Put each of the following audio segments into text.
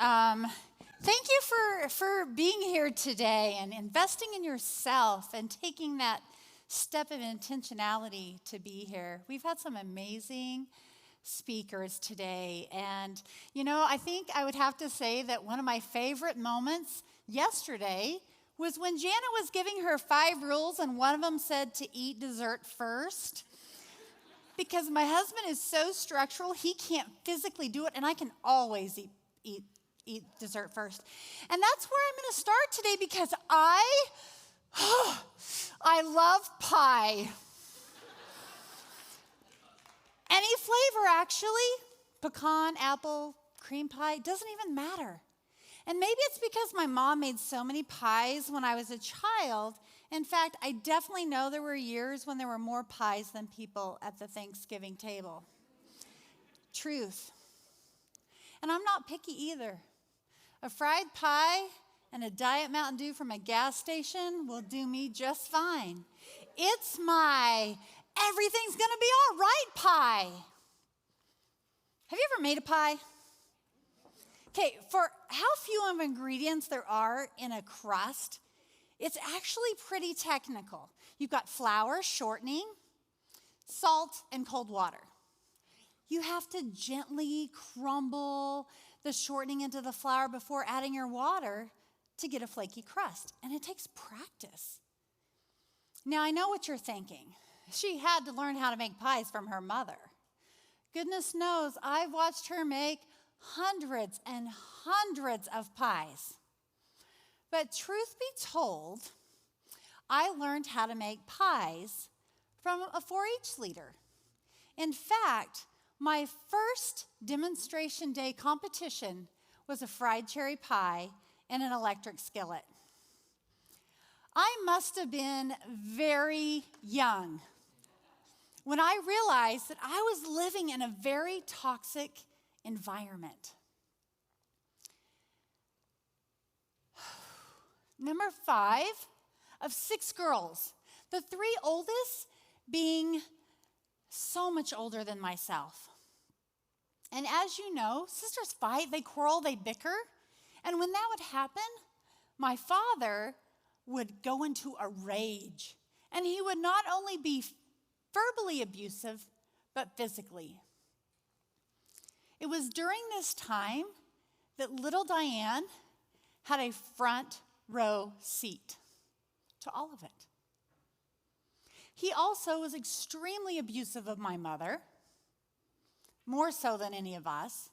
Thank you for being here today and investing in yourself and taking that step of intentionality to be here. We've had some amazing speakers today. And, I think I would have to say that one of my favorite moments yesterday was when Janet was giving her 5 rules, and one of them said to eat dessert first. Because my husband is so structural, he can't physically do it, and I can always eat dessert first. And that's where I'm going to start today because I love pie. Any flavor, actually. Pecan, apple, cream pie, doesn't even matter. And maybe it's because my mom made so many pies when I was a child. In fact, I definitely know there were years when there were more pies than people at the Thanksgiving table. Truth. And I'm not picky either. A fried pie and a Diet Mountain Dew from a gas station will do me just fine. It's my everything's going to be all right pie. Have you ever made a pie? Okay, for how few of ingredients there are in a crust, it's actually pretty technical. You've got flour, shortening, salt, and cold water. You have to gently crumble the shortening into the flour before adding your water to get a flaky crust, and it takes practice. Now, I know what you're thinking. She had to learn how to make pies from her mother. Goodness knows, I've watched her make hundreds and hundreds of pies. But truth be told, I learned how to make pies from a 4-H leader. In fact, my first demonstration day competition was a fried cherry pie in an electric skillet. I must have been very young when I realized that I was living in a very toxic environment. Number 5 of 6 girls, the 3 oldest being so much older than myself. And as you know, sisters fight, they quarrel, they bicker. And when that would happen, my father would go into a rage. And he would not only be verbally abusive, but physically. It was during this time that little Diane had a front row seat to all of it. He also was extremely abusive of my mother, more so than any of us,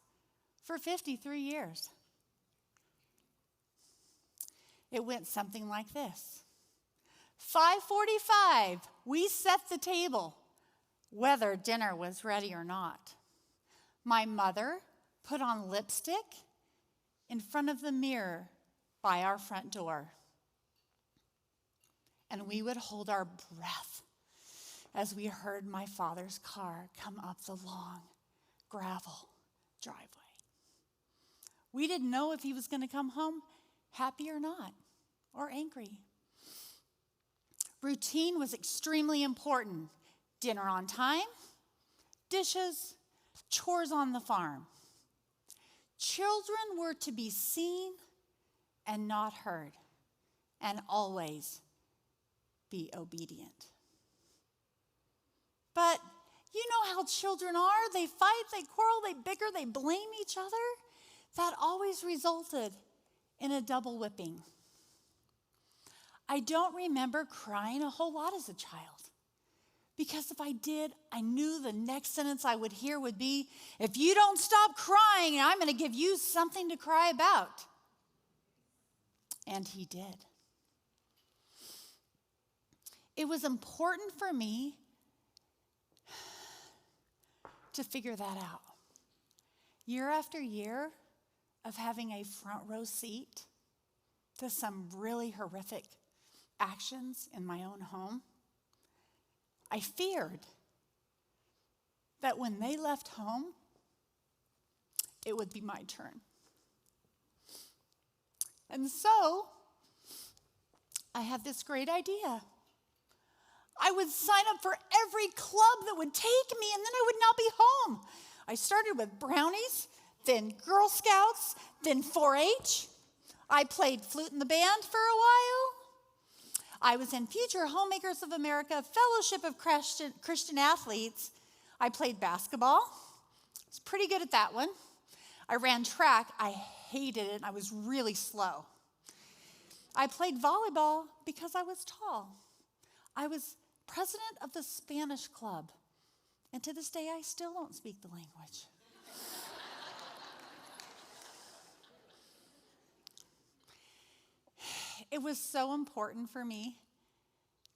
for 53 years. It went something like this. 5:45, we set the table, whether dinner was ready or not. My mother put on lipstick in front of the mirror by our front door. And we would hold our breath as we heard my father's car come up the long gravel driveway. We didn't know if he was going to come home happy or not, or angry. Routine was extremely important. Dinner on time, dishes, chores on the farm. Children were to be seen and not heard, and always be obedient. But you know how children are. They fight, they quarrel, they bicker, they blame each other. That always resulted in a double whipping. I don't remember crying a whole lot as a child. Because if I did, I knew the next sentence I would hear would be, if you don't stop crying, I'm going to give you something to cry about. And he did. It was important for me to figure that out. Year after year of having a front row seat to some really horrific actions in my own home, I feared that when they left home, it would be my turn. And so, I had this great idea. I would sign up for every club that would take me, and then I would not be home. I started with brownies, then Girl Scouts, then 4-H. I played flute in the band for a while. I was in Future Homemakers of America, Fellowship of Christian Athletes. I played basketball. I was pretty good at that one. I ran track. I hated it. I was really slow. I played volleyball because I was tall. I was president of the Spanish club. And to this day, I still don't speak the language. It was so important for me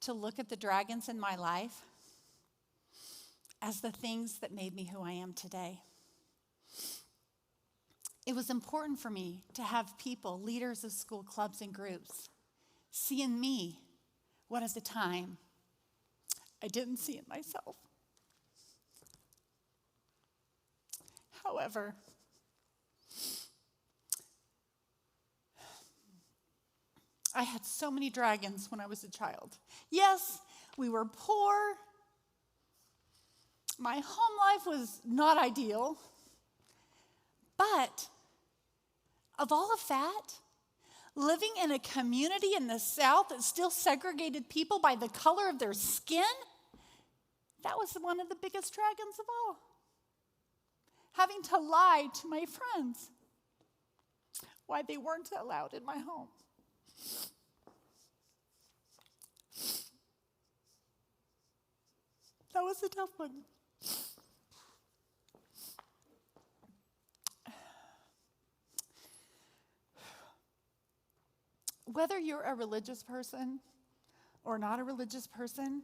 to look at the dragons in my life as the things that made me who I am today. It was important for me to have people, leaders of school clubs and groups, see in me what at the time I didn't see in myself. However, I had so many dragons when I was a child. Yes, we were poor. My home life was not ideal. But of all of that, living in a community in the South that still segregated people by the color of their skin, that was one of the biggest dragons of all. Having to lie to my friends why they weren't allowed in my home. That was a tough one. Whether you're a religious person or not a religious person,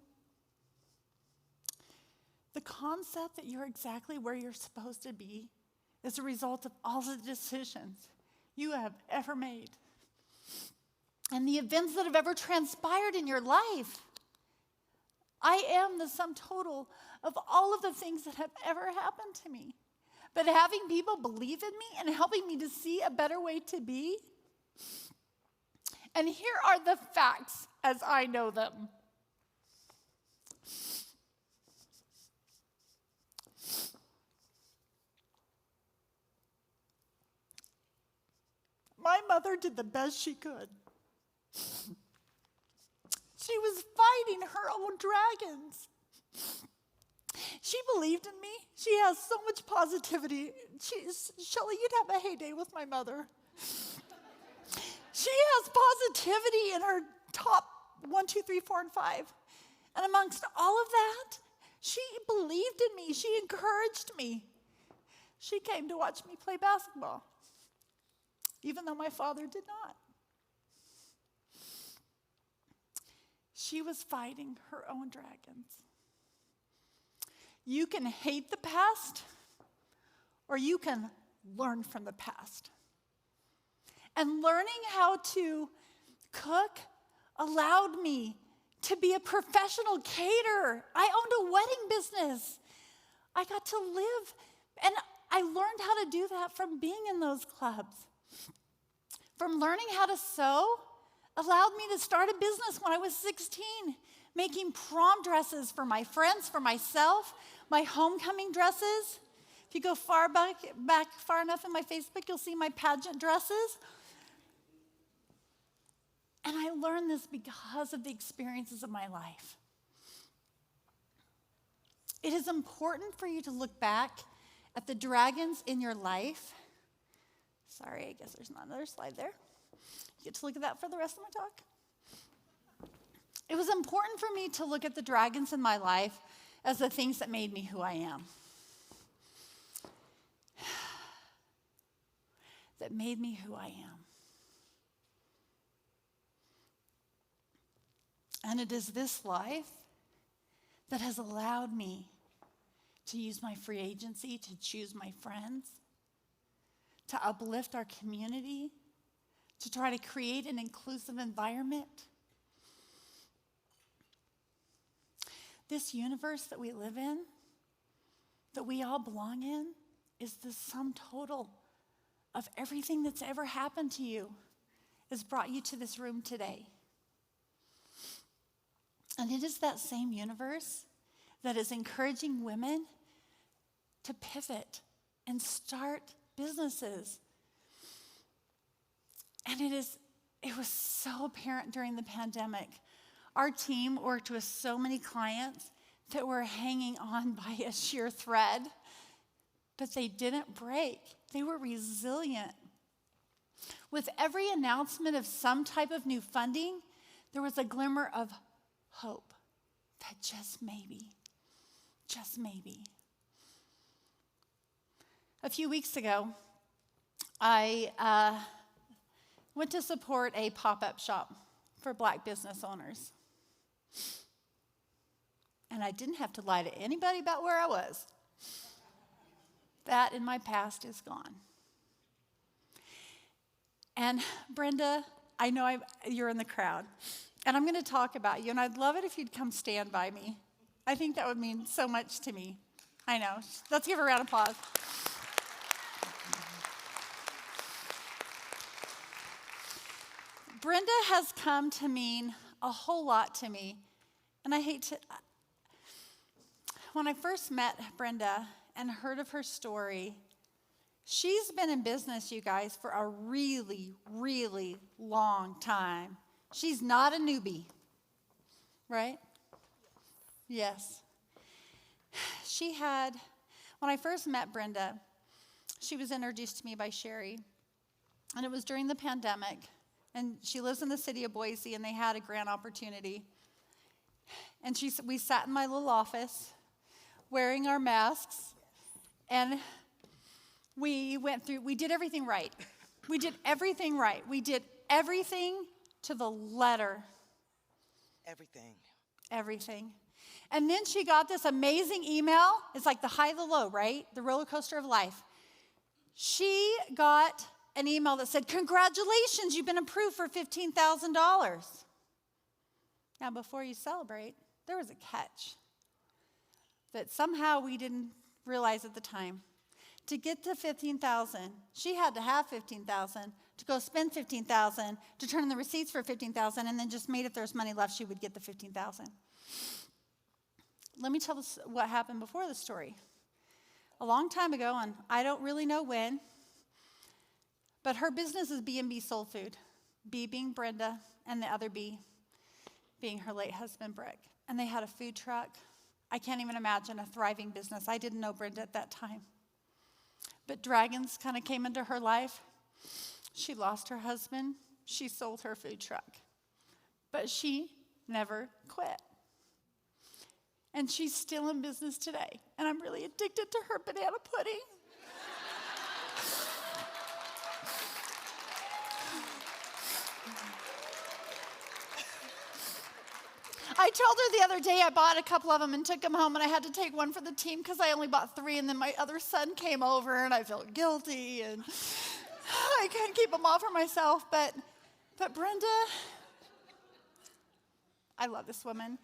the concept that you're exactly where you're supposed to be is a result of all the decisions you have ever made and the events that have ever transpired in your life. I am the sum total of all of the things that have ever happened to me. But having people believe in me and helping me to see a better way to be. And here are the facts as I know them. My mother did the best she could. She was fighting her own dragons. She believed in me. She has so much positivity. Shelley, you'd have a heyday with my mother. She has positivity in her top 1, 2, 3, 4, and 5. And amongst all of that, she believed in me. She encouraged me. She came to watch me play basketball, even though my father did not. She was fighting her own dragons. You can hate the past, or you can learn from the past. And learning how to cook allowed me to be a professional caterer. I owned a wedding business. I got to live, and I learned how to do that from being in those clubs. From learning how to sew allowed me to start a business when I was 16, making prom dresses for my friends, for myself, my homecoming dresses. If you go back far enough in my Facebook, you'll see my pageant dresses. And I learned this because of the experiences of my life. It is important for you to look back at the dragons in your life. Sorry, I guess there's not another slide there. You get to look at that for the rest of my talk. It was important for me to look at the dragons in my life as the things that made me who I am. That made me who I am. And it is this life that has allowed me to use my free agency, to choose my friends, to uplift our community, to try to create an inclusive environment. This universe that we live in, that we all belong in, is the sum total of everything that's ever happened to you, has brought you to this room today. And it is that same universe that is encouraging women to pivot and start businesses. And it was so apparent during the pandemic. Our team worked with so many clients that were hanging on by a sheer thread, but they didn't break. They were resilient. With every announcement of some type of new funding, there was a glimmer of hope that just maybe, a few weeks ago, I went to support a pop-up shop for Black business owners. And I didn't have to lie to anybody about where I was. That in my past is gone. And Brenda, I know you're in the crowd, and I'm going to talk about you, and I'd love it if you'd come stand by me. I think that would mean so much to me. I know. Let's give her a round of applause. Brenda has come to mean a whole lot to me, and when I first met Brenda and heard of her story, she's been in business, you guys, for a really, really long time. She's not a newbie, right? Yes. When I first met Brenda, she was introduced to me by Sherry, and it was during the pandemic, and she lives in the city of Boise, and they had a grant opportunity. And we sat in my little office wearing our masks, and we did everything right. We did everything right. We did everything to the letter. Everything. And then she got this amazing email. It's like the high, the low, right? The roller coaster of life. She got an email that said, "Congratulations, you've been approved for $15,000. Now, before you celebrate, there was a catch that somehow we didn't realize at the time. To get to $15,000, she had to have $15,000 to go spend $15,000 to turn in the receipts for $15,000, and then just made if there's money left, she would get the $15,000. Let me tell us what happened before the story. A long time ago, and I don't really know when, but her business is B&B Soul Food. B being Brenda, and the other B being her late husband, Brick. And they had a food truck. I can't even imagine a thriving business. I didn't know Brenda at that time. But dragons kind of came into her life. She lost her husband. She sold her food truck. But she never quit. And she's still in business today. And I'm really addicted to her banana pudding. I told her the other day I bought a couple of them and took them home, and I had to take one for the team because I only bought 3, and then my other son came over, and I felt guilty, and I couldn't keep them all for myself. But Brenda, I love this woman.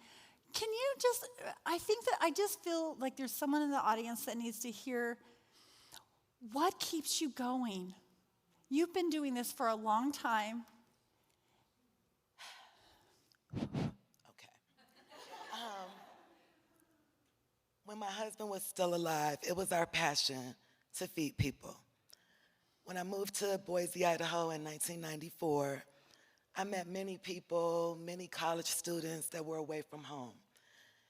Can you I just feel like there's someone in the audience that needs to hear what keeps you going. You've been doing this for a long time. When my husband was still alive, it was our passion to feed people. When I moved to Boise, Idaho in 1994, I met many people, many college students that were away from home.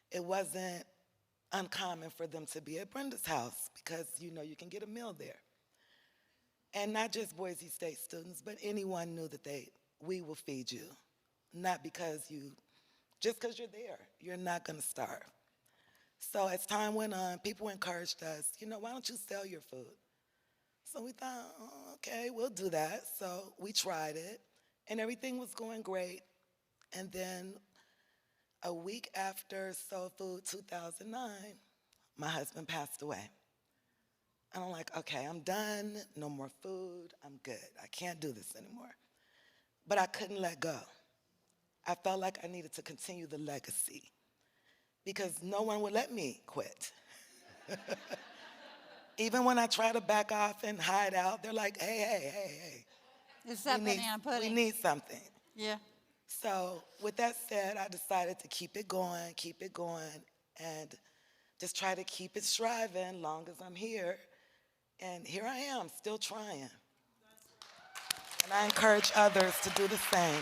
It wasn't uncommon for them to be at Brenda's house because, you can get a meal there. And not just Boise State students, but anyone knew that we will feed you. Not just because you're there, you're not gonna starve. So as time went on, people encouraged us, why don't you sell your food? So we thought, okay, we'll do that. So we tried it, and everything was going great. And then a week after Soul Food 2009, my husband passed away. And I'm like, okay, I'm done, no more food, I'm good. I can't do this anymore. But I couldn't let go. I felt like I needed to continue the legacy because no one would let me quit. Even when I try to back off and hide out, they're like, hey. Is that banana pudding? We need something. Yeah. So with that said, I decided to keep it going, and just try to keep it striving long as I'm here. And here I am, still trying. And I encourage others to do the same.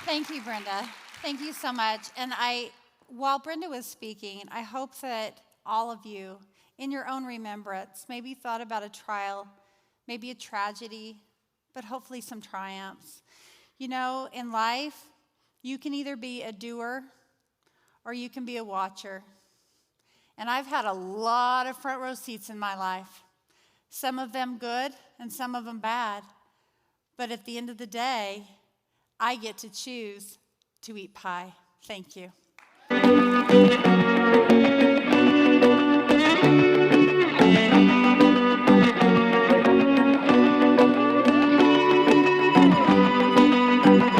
Thank you, Brenda. Thank you so much. And while Brenda was speaking, I hope that all of you, in your own remembrance, maybe thought about a trial, maybe a tragedy, but hopefully some triumphs. You know, in life, you can either be a doer or you can be a watcher. And I've had a lot of front row seats in my life, some of them good and some of them bad. But at the end of the day, I get to choose to eat pie. Thank you.